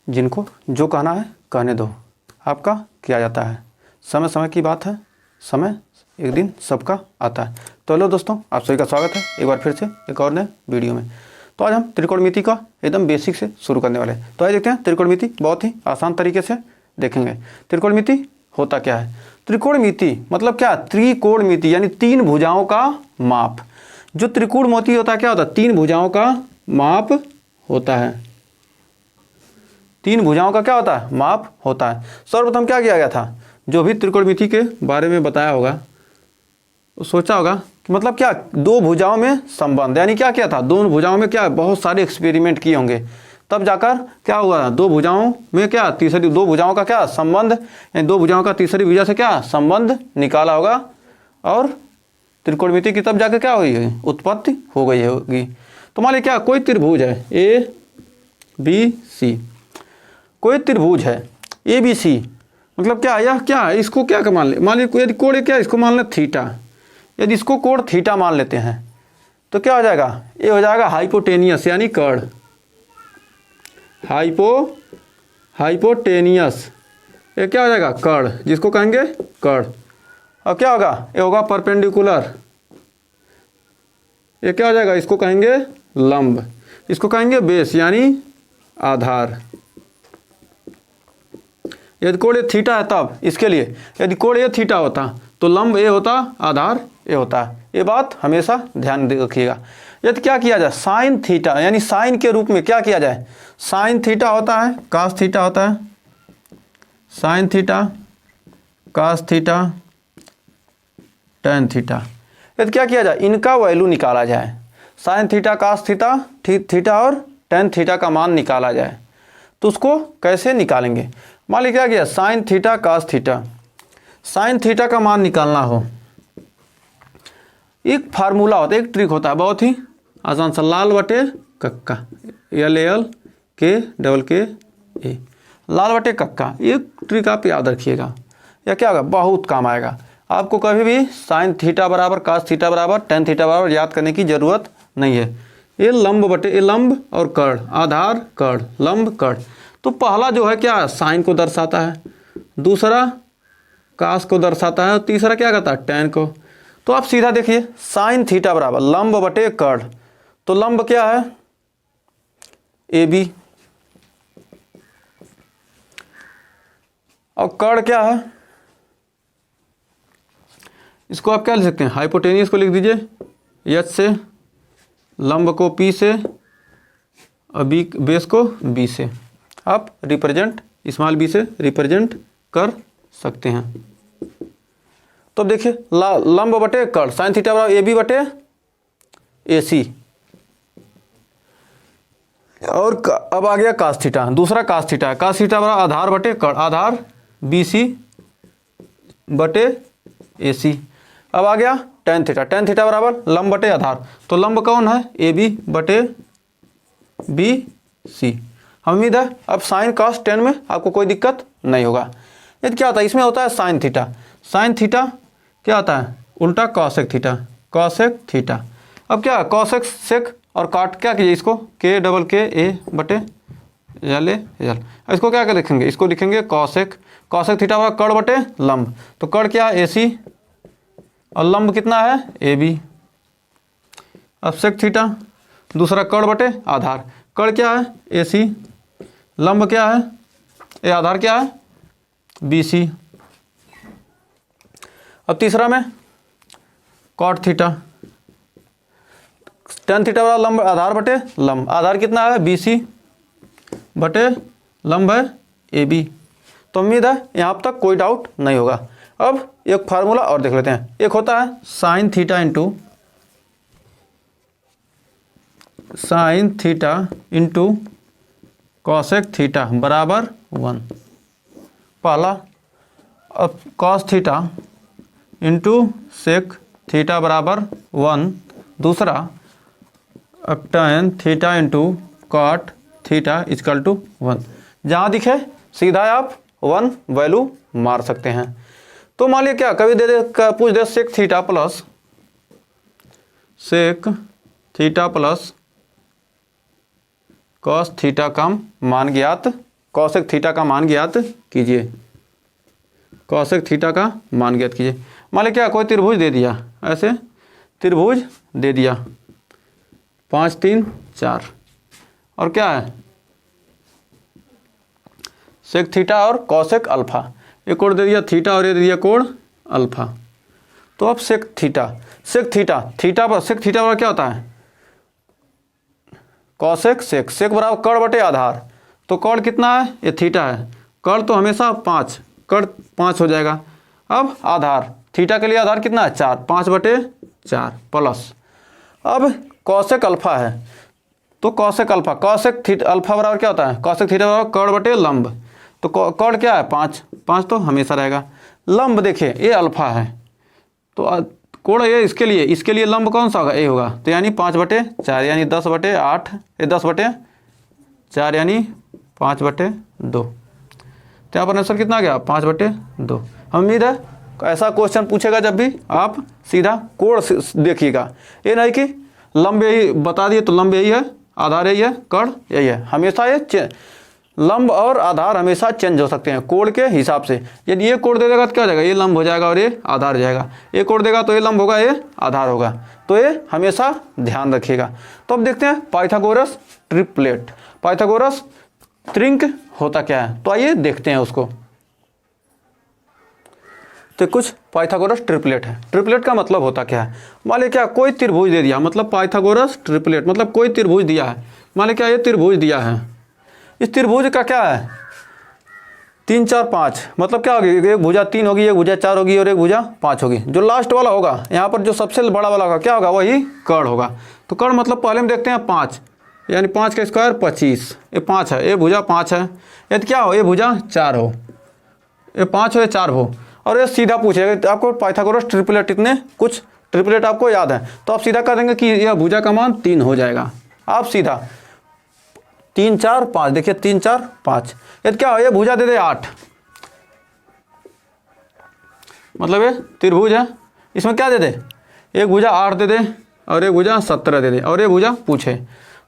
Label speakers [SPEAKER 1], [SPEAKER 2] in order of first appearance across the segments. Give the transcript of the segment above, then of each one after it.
[SPEAKER 1] जिनको जो कहना है कहने दो, आपका किया जाता है। समय समय की बात है, समय एक दिन सबका आता है। तो हेलो दोस्तों, आप सभी का स्वागत है एक बार फिर से एक और नए वीडियो में। तो आज हम त्रिकोणमिति का एकदम बेसिक से शुरू करने वाले हैं। तो आइए देखते हैं त्रिकोणमिति बहुत ही आसान तरीके से देखेंगे। त्रिकोणमिति होता क्या है? त्रिकोणमिति मतलब क्या? त्रिकोणमिति यानी तीन भुजाओं का माप। जो त्रिकोणमिति होता है क्या होता है? तीन भुजाओं का माप होता है। तीन भुजाओं का क्या होता है? माप होता है। सर्वप्रथम क्या किया गया था? जो भी त्रिकोणमिति के बारे में बताया होगा तो सोचा होगा कि मतलब क्या, दो भुजाओं में संबंध, यानी क्या किया था? दोनों भुजाओं में क्या बहुत सारे एक्सपेरिमेंट किए होंगे, तब जाकर क्या हुआ? दो भुजाओं में क्या तीसरी, दो भुजाओं का क्या संबंध, यानी दो भुजाओं का तीसरी भुजा से क्या संबंध निकाला होगा और त्रिकोणमिति की तब जाकर क्या हुई, उत्पत्ति हो गई होगी। तो मान लीजिए क्या, कोई त्रिभुज है ए बी सी, कोई त्रिभुज है ए बी सी, मतलब क्या, यह क्या है, इसको क्या मान ले, मान लीजिए यदि कोण क्या, इसको मान लें थीटा, यदि इसको कोण थीटा मान लेते हैं तो क्या हो जाएगा? ये हो जाएगा हाइपोटेनियस यानी कर्ण, हाइपोटेनियस, ये क्या हो जाएगा? कर्ण, जिसको कहेंगे कर्ण। और क्या होगा? ये होगा परपेंडिकुलर, ये क्या हो जाएगा? इसको कहेंगे लंब, इसको कहेंगे बेस यानी आधार। यदि कोण ए थीटा है तब इसके लिए, यदि कोण ए थीटा होता तो लंब ए होता, आधार ए होता। ये बात हमेशा ध्यान रखिएगा। यदि क्या किया जाए, साइन थीटा यानी साइन के रूप में क्या किया जाए? साइन थीटा होता है, कास थीटा होता है, sine theta, cos theta, tan theta. यदि क्या किया जाए, इनका वैल्यू निकाला जाए, sine theta, cos theta, theta और टेन थीटा का मान निकाला जाए, तो उसको कैसे निकालेंगे? मान लीजिए क्या किया, sine theta, cos theta, sine theta का मान निकालना हो, एक फार्मूला होता है, एक ट्रिक होता है, बहुत ही आसान सा, लाल बटे कक्का, LAL के ए, लाल बटे कक्का। एक ट्रिक आप याद रखिएगा, या क्या होगा, बहुत काम आएगा आपको। कभी भी साइन थीटा बराबर कास थीटा बराबर टेन थीटा बराबर याद करने की जरूरत नहीं है। ये लंब बटे, ये लंब और कर्ण, आधार कर्ण, लंब कर्ण। तो पहला जो है क्या, साइन को दर्शाता है, दूसरा कास को दर्शाता है और तीसरा क्या कहता है, टेन को। तो आप सीधा देखिए, साइन थीटा बराबर लंब बटे कर्ण, तो लंब क्या है? AB, और कर्ण क्या है? इसको आप क्या लिख सकते हैं, हाइपोटेनियस को लिख दीजिए H से, लंब को P से और बेस को B से। आप रिप्रेजेंट स्मॉल b से रिप्रेजेंट कर सकते हैं। तो देखिए, लंब बटे कर्ण, साइन थीटा बराबर AB बटे AC, और अब आ गया कास थीटा, दूसरा कास थीटा है, कास थीटा बराबर आधार बटे कर्ण, आधार BC बटे AC। अब आ गया टेन थीटा, टेन थीटा बराबर लंब बटे आधार, तो लंब कौन है? AB बटे BC। उम्मीद है अब साइन कास टेन में आपको कोई दिक्कत नहीं होगा। यदि क्या होता है, इसमें होता है साइन थीटा, साइन थीटा क्या होता है? उल्टा कॉसेक थीटा, कॉसेक थीटा। अब क्या, कॉसेक सेक और काट क्या कीजिए, इसको KA बटे LA, इसको क्या कर लिखेंगे? इसको लिखेंगे कॉसेक, कॉसेक थीटा बराबर कर्ण बटे लंब, तो कर्ण क्या है? AC, और लंब कितना है? AB। अब सेक थीटा, दूसरा कर्ण बटे आधार, कर्ण क्या है? AC, लंब क्या है? ये आधार क्या है? BC। अब तीसरा में कॉट थीटा, टेन थीटा वाला लंब आधार बटे लंब, आधार कितना है? BC बटे लंब है AB। तो उम्मीद है यहाँ तक कोई डाउट नहीं होगा। अब एक फार्मूला और देख लेते हैं, एक होता है sine theta into cosec theta बराबर 1, पहला। अब cos theta into sec theta बराबर 1, दूसरा। अब tan theta into cot theta equal to 1, जहाँ दिखे सीधा आप 1 वैल्यू मार सकते हैं। तो मान लिया क्या, कभी पूछ दे sec theta plus cos theta का मान ज्ञात कॉसेक थीटा का मान ज्ञात कीजिए। कॉसेक थीटा का मान ज्ञात कीजिए। मान लीजिए क्या कोई त्रिभुज दे दिया, ऐसे त्रिभुज दे दिया 5 3 4 और क्या है सेक थीटा और कॉसेक अल्फा, एक कोण दे दिया थीटा और ये दे दिया कोण अल्फा। तो अब सेक थीटा पर क्या होता है कॉसेक सेक बराबर कर्ण बटे आधार। तो कर्ण कितना है, ये थीटा है, कर्ण तो हमेशा 5, कर्ण 5 हो जाएगा। अब आधार थीटा के लिए आधार कितना है 4, 5/4 प्लस अब कॉसेक अल्फा है तो कॉसेक अल्फा बराबर क्या होता है कॉसेक थीटा बराबर कर्ण बटे लंब। तो कर्ण क्या है 5 तो हमेशा रहेगा। लंब देखिए ये अल्फा है तो कोण ये इसके लिए लंब कौन सा होगा ए होगा। तो यानी 5/4 यानी 10/8, ये 10/4 यानी 5/2। तो यहाँ पर आंसर कितना आ गया 5/2। हम उम्मीद है ऐसा क्वेश्चन पूछेगा जब भी आप सीधा कोण देखिएगा, ये नहीं कि लंब यही बता दिए तो लंब यही है, आधार यही है, कर्ण यही है। हमेशा ये लंब और आधार हमेशा चेंज हो सकते हैं कोण के हिसाब से। यदि ये कोण दे देगा तो क्या हो जाएगा, ये लंब हो जाएगा और ये आधार हो जाएगा। ये कोण देगा तो ये लंब होगा, ये आधार होगा। तो ये हमेशा ध्यान रखिएगा। तो अब देखते हैं पाइथागोरस ट्रिपलेट, पाइथागोरस त्रिंक होता क्या है, तो आइए देखते हैं उसको। तो कुछ पाइथागोरस ट्रिपलेट है। ट्रिपलेट का मतलब होता क्या है, मान लीजिए क्या कोई त्रिभुज दे दिया, मतलब पाइथागोरस ट्रिपलेट मतलब कोई त्रिभुज दिया है। मान लीजिए क्या ये त्रिभुज दिया है, इस त्रिभुज का क्या है 3 4 5, मतलब क्या होगी एक भुजा 3 होगी, एक भुजा 4 होगी और एक भुजा 5 होगी। जो लास्ट वाला होगा यहाँ पर जो सबसे बड़ा वाला होगा क्या होगा, वही कर्ण होगा। तो कर्ण मतलब पहले हम देखते हैं 5 यानी 5 का स्क्वायर 25, ये 5 है, ये भुजा 5 है। यदि क्या हो ये भुजा 4 हो, ये 5 हो या 4 हो, और ये सीधा पूछेगा आपको पाइथागोरस ट्रिपलेट, इतने कुछ ट्रिपलेट आपको याद है तो आप सीधा कर देंगे कि यह भुजा का मान 3 हो जाएगा। आप सीधा 3 4 5, देखिए 3 4 5, यदि क्या हो ये भुजा दे दे 8, मतलब ये त्रिभुज है, इसमें क्या दे दे एक भुजा 8 दे दे और एक भुजा 17 दे दे और ये भुजा पूछे।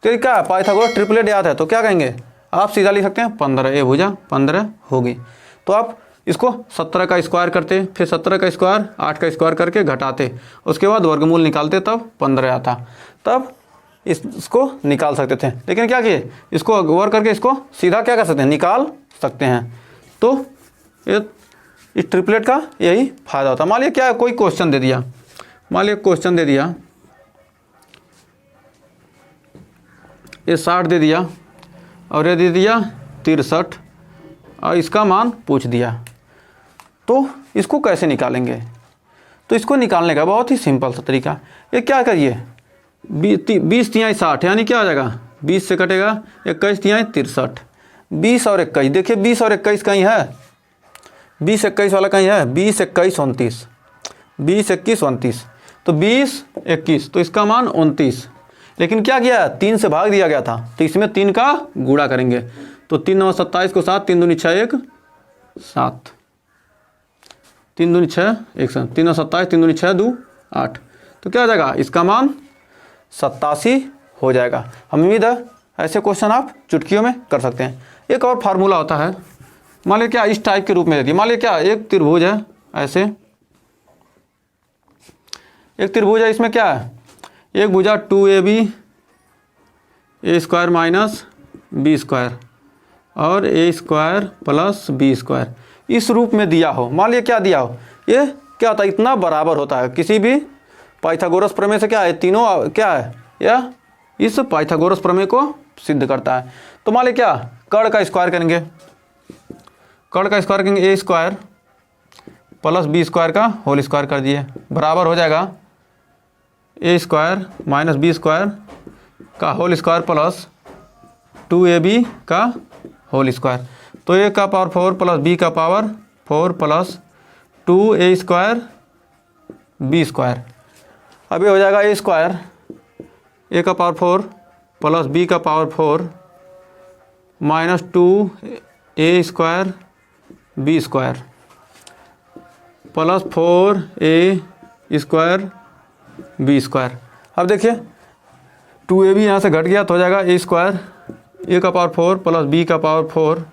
[SPEAKER 1] तो ये क्या है पाइथागोरस ट्रिपलेट याद है तो क्या कहेंगे आप सीधा लिख सकते हैं 15, ये भुजा 15 होगी। तो आप इसको 17 का स्क्वायर करते, फिर 17 का स्क्वायर 8 का स्क्वायर करके घटाते, उसके बाद वर्गमूल निकालते तब 15 आता, तब इसको निकाल सकते थे। लेकिन क्या किए इसको वर्क करके इसको सीधा क्या कर सकते हैं निकाल सकते हैं। तो ये इस ट्रिपलेट का यही फायदा होता है। मान लीजिए क्या कोई क्वेश्चन दे दिया, मान लीजिए क्वेश्चन दे दिया ये 60 दे दिया और ये दे दिया 63 और इसका मान पूछ दिया, तो इसको कैसे निकालेंगे। तो इसको निकालने का बहुत ही सिंपल सा तरीका, ये क्या करिए 20 तिहाई 60 यानी क्या हो जाएगा 20 से कटेगा 21 तिहाई 63, 20 और 21, देखिए 20 और 21 कहीं है, 20 21 वाला कहीं है, 20 21 29, 20 21 29, तो 20 21 तो इसका मान 29। लेकिन क्या किया 3 से भाग दिया गया था तो इसमें 3 का गुणा करेंगे, तो 3 9 27 को 7, 3 दूनी 6 1 7, 3 दूनी 6 1 7, 3 9 27, 3 दूनी 6 2 8, तो क्या हो जाएगा इसका मान 87 हो जाएगा। हम उम्मीद है ऐसे क्वेश्चन आप चुटकियों में कर सकते हैं। एक और फार्मूला होता है, मान लीजिए क्या इस टाइप के रूप में दे दिया, मान लीजिए क्या एक त्रिभुज है, ऐसे एक त्रिभुज है, इसमें क्या है एक भुजा 2ab a square minus B square और a square plus B square इस रूप में दिया हो। मान लीजिए क्या दिया हो, ये क्या होता है इतना बराबर होता है, किसी भी पाइथागोरस प्रमेय से क्या है तीनों क्या है या इस पाइथागोरस प्रमेय को सिद्ध करता है। तो मान लीजिए क्या कर्ण का स्क्वायर करेंगे, कर्ण का स्क्वायर करेंगे a square plus B square का होल स्क्वायर कर दिए, बराबर हो जाएगा a square minus B square का होल स्क्वायर प्लस 2ab का होल स्क्वायर। तो a का पावर 4 प्लस b का power 4 plus 2a square b square. अब ये हो जाएगा a स्क्वायर a का पावर 4 प्लस b का power 4 minus 2a square b square plus 4a square b square. अब देखिए 2ab यहाँ से घट गया तो हो जाएगा a स्क्वायर a का पावर 4 प्लस b का पावर 4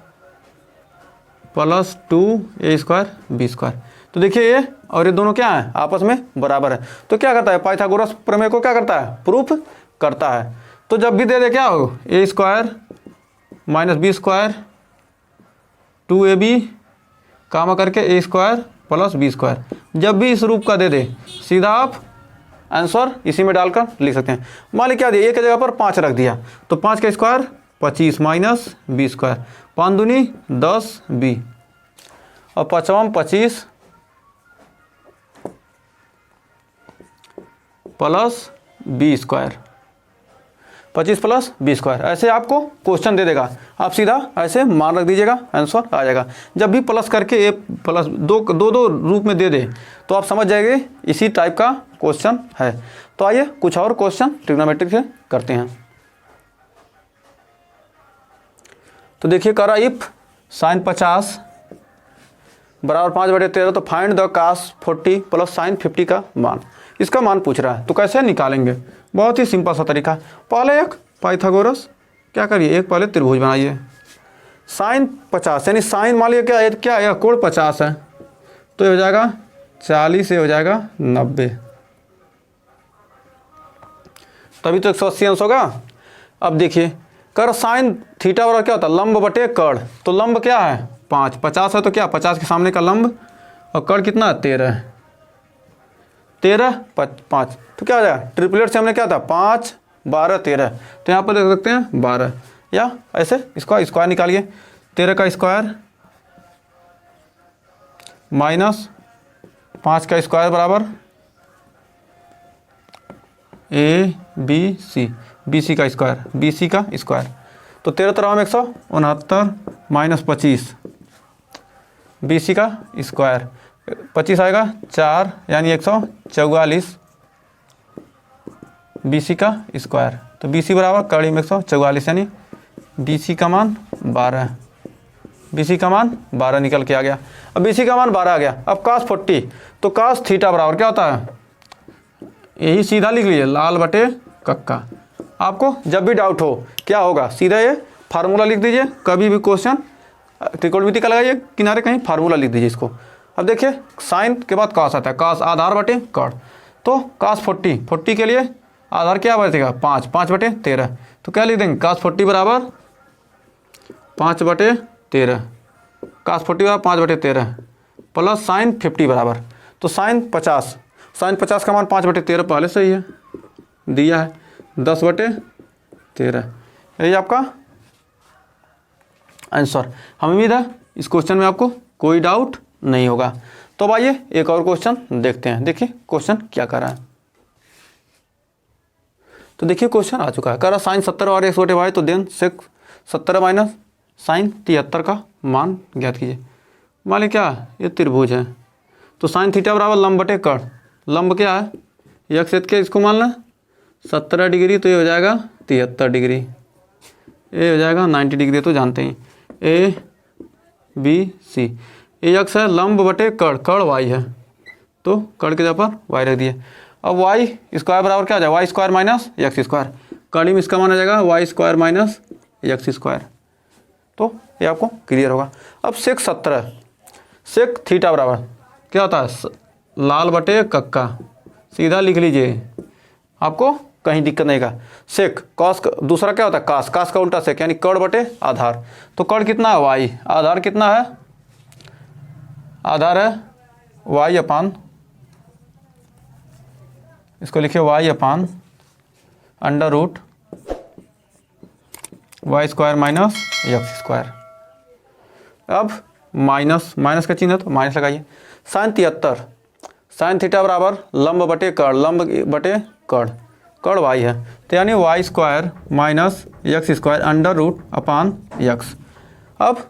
[SPEAKER 1] प्लस 2a² b²। तो देखिए ये और ये दोनों क्या है, आपस में बराबर है। तो क्या करता है, पाइथागोरस प्रमेय को क्या करता है, प्रूफ करता है। तो जब भी दे दे क्या हो, a² माइनस b² 2ab कामा करके a² प्लस b²। जब भी इस रूप का दे दे सीधा आप आंसर इसी में डालकर लिख सकते हैं। मान ली क्या दिया, एक जगह पर 5 रख दिया, तो 5 का स्क्वायर 25 माइनस b², 5 दूनी 10b और 5वां 25 प्लस b², 25 प्लस b²। ऐसे आपको क्वेश्चन दे देगा, आप सीधा ऐसे मान रख दीजिएगा, आंसर आ जाएगा। जब भी प्लस करके ए प्लस दो रूप में दे दे तो आप समझ जाएंगे इसी टाइप का क्वेश्चन है। तो आइए कुछ और क्वेश्चन ट्रिग्नोमेट्रिक से करते हैं। तो देखिए करा इफ sin 50 बराबर 5/13, तो find the cos 40 plus sin 50 का मान। इसका मान पूछ रहा है, तो कैसे निकालेंगे, बहुत ही सिंपल सा तरीका। पहले एक पाइथागोरस क्या करिए, एक पहले त्रिभुज बनाइए। sin 50 यानी sin मान लिया क्या है, कोण 50 है, तो ये हो जाएगा 40 से हो जाएगा 90, तभी तो 180 अंश होगा। अब देखिए कर sin थीटा बराबर क्या होता है, लंब बटे कर्ण। तो लंब क्या है 5, 50 है तो क्या 50 के सामने का लंब, और कर्ण कितना है 13, 13 5, तो क्या हो जाएगा, ट्रिपलेट से हमने क्या था 5 12 13, तो यहाँ पर देख सकते हैं 12, या ऐसे इसका स्क्वायर निकालिए। 13 का स्क्वायर माइनस 5 का स्क्वायर बराबर BC का स्क्वायर, BC का स्क्वायर। तो 13 13 में 169 माइनस 25 BC का स्क्वायर, 25 आएगा 4 यानी 144 BC का स्क्वायर। तो BC बराबर कड़ी में 144 यानी BC का मान 12, BC का मान 12 निकल के आ गया। अब BC का मान 12 आ गया। अब cos 40, तो cos थीटा बराबर क्या होता है, यही सीधा लिख लीजिए लाल बटे कक्का। आपको जब भी डाउट हो क्या होगा, सीधा ये फार्मूला लिख दीजिए, कभी भी क्वेश्चन त्रिकोणमिति का लगाइए किनारे कहीं फार्मूला लिख दीजिए इसको। अब देखिए साइन के बाद cos आता है, cos आधार बटे कर्ण, तो cos 40 के लिए आधार क्या बचेगा 5, 5/13, तो क्या लिख देंगे cos 40 बराबर 5/13, cos 40 बराबर 5/13 प्लस sin 50 बराबर, तो sin 50 का मान 5/13 पहले से ही है दिया है, 10/13, यही आपका आंसर। हम उम्मीद है इस क्वेश्चन में आपको कोई डाउट नहीं होगा। तो अब आइए एक और क्वेश्चन देखते हैं। देखिए क्वेश्चन क्या कर रहा है। तो देखिए क्वेश्चन आ चुका है, कह रहा साइन 70 और x/y, तो देन सेक 70 माइनस साइन 73 का मान ज्ञात कीजिए। मान ली क्या ये त्रिभुज है, तो साइन थीटा बराबर लंब बटे कर्ण, लंब क्या है x के, इसको मान लें 70 डिग्री, तो ये हो जाएगा 73 डिग्री, ये हो जाएगा 90 डिग्री, तो जानते हैं ABC, ये x है लंब बटे कर्ण, कर्ण y है, तो कर्ण के जगह पर y रख दिए। अब y स्क्वायर बराबर क्या हो जाएगा, y² माइनस x², कर्ण में इसका मान आ जाएगा y² माइनस x²। तो ये आपको क्लियर होगा। अब सेक 70, सेक थीटा बराबर क्या होता है लाल बटे कक्का, सीधा लिख लीजिए, आपको कहीं दिक्कत नहीं का। सेक कॉस, दूसरा क्या होता है कास, कास का उल्टा सेक यानी कर्ण बटे आधार, तो कर्ण कितना है y, आधार कितना है, आधार है y अपान, इसको लिखिए y upon under root y² minus x²। अब माइनस का चिन्ह है तो माइनस लगाइए। साइन 73, साइन थीटा बराबर लंब बटे कर्ण, लंब बटे कर्ण, कर्ण y है, तो यानी y² minus x² under root upon x। अब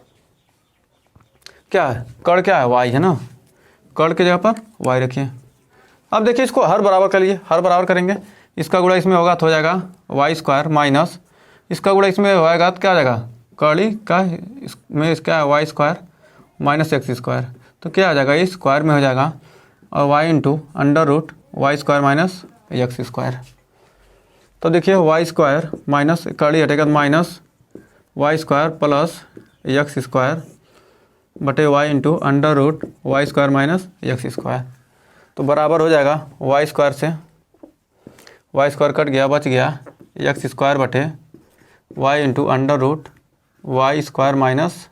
[SPEAKER 1] क्या है कर्ण, क्या है y है ना, कर्ण की जगह पर y रखिए। अब देखिए इसको हर बराबर कर लीजिए, हर बराबर करेंगे, इसका गुणा इसमें होगा तो हो जाएगा y² माइनस इसका गुणा इसमें होएगा तो क्या आ जाएगा कड़ी का इसमें इसका है y² माइनस x², तो क्या आ जाएगा ये स्क्वायर में हो जाएगा और y into under root y² minus x²। तो देखिए y² माइनस कड़ी हटेगा माइनस y² प्लस x², बटे Y into under root Y square minus X square, तो बराबर हो जाएगा वाई स्क्वायर से वाई स्क्वायर कट गया, बच गया एक्स स्क्वायर बटे Y into under root Y square minus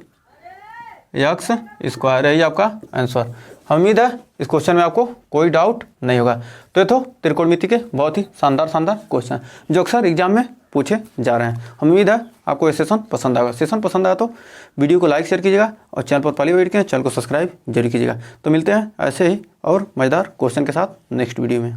[SPEAKER 1] X square. यही आपका आंसर। उम्मीद है इस क्वेश्चन में आपको कोई डाउट नहीं होगा। तो ये तो त्रिकोणमिति के बहुत ही शानदार क्वेश्चन जो अक्सर एग्जाम में पूछे जा रहे हैं। उम्मीद है आपको ये सेशन पसंद आएगा। सेशन पसंद आया तो वीडियो को लाइक शेयर कीजिएगा और चैनल पर पहली बार किए चैनल को सब्सक्राइब जरूर कीजिएगा। तो मिलते हैं ऐसे ही और मज़ेदार क्वेश्चन के साथ नेक्स्ट वीडियो में।